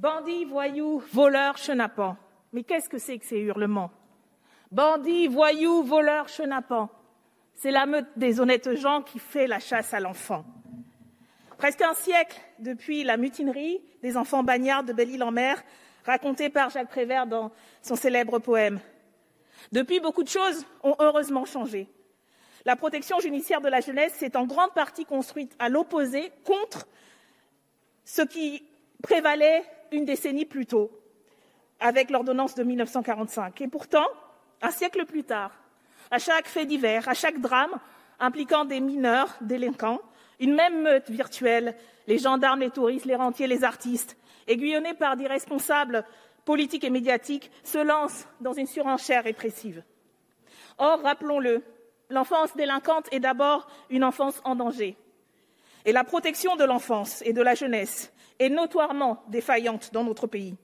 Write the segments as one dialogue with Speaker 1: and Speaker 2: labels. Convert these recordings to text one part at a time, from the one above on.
Speaker 1: Bandits, voyous, voleurs, chenapans. Mais qu'est-ce que c'est que ces hurlements? Bandits, voyous, voleurs, chenapans. C'est la meute des honnêtes gens qui fait la chasse à l'enfant. Presque un siècle depuis la mutinerie des enfants bagnards de Belle-Île-en-Mer, racontée par Jacques Prévert dans son célèbre poème. Depuis, beaucoup de choses ont heureusement changé. La protection judiciaire de la jeunesse s'est en grande partie construite à l'opposé, contre ce qui prévalait une décennie plus tôt, avec l'ordonnance de 1945. Et pourtant, un siècle plus tard, à chaque fait divers, à chaque drame impliquant des mineurs délinquants, une même meute virtuelle, les gendarmes, les touristes, les rentiers, les artistes, aiguillonnés par des responsables politiques et médiatiques, se lancent dans une surenchère répressive. Or, rappelons-le, l'enfance délinquante est d'abord une enfance en danger. Et la protection de l'enfance et de la jeunesse est notoirement défaillante dans notre pays.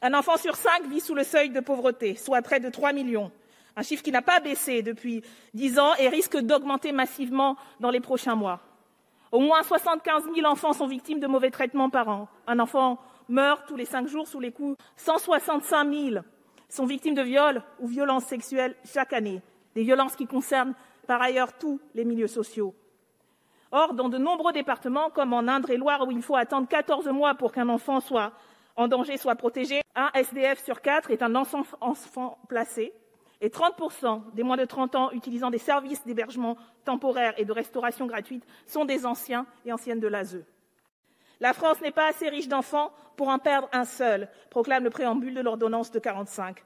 Speaker 1: Un enfant sur 5 vit sous le seuil de pauvreté, soit près de 3 millions, un chiffre qui n'a pas baissé depuis 10 ans et risque d'augmenter massivement dans les prochains mois. Au moins 75 000 enfants sont victimes de mauvais traitements par an. Un enfant meurt tous les 5 jours sous les coups. 165 000 sont victimes de viols ou violences sexuelles chaque année, des violences qui concernent par ailleurs tous les milieux sociaux. Or, dans de nombreux départements, comme en Indre-et-Loire, où il faut attendre 14 mois pour qu'un enfant soit en danger, soit protégé, un SDF sur 4 est un enfant placé, et 30% des moins de 30 ans utilisant des services d'hébergement temporaire et de restauration gratuite sont des anciens et anciennes de l'ASE. La France n'est pas assez riche d'enfants pour en perdre un seul, proclame le préambule de l'ordonnance de 1945.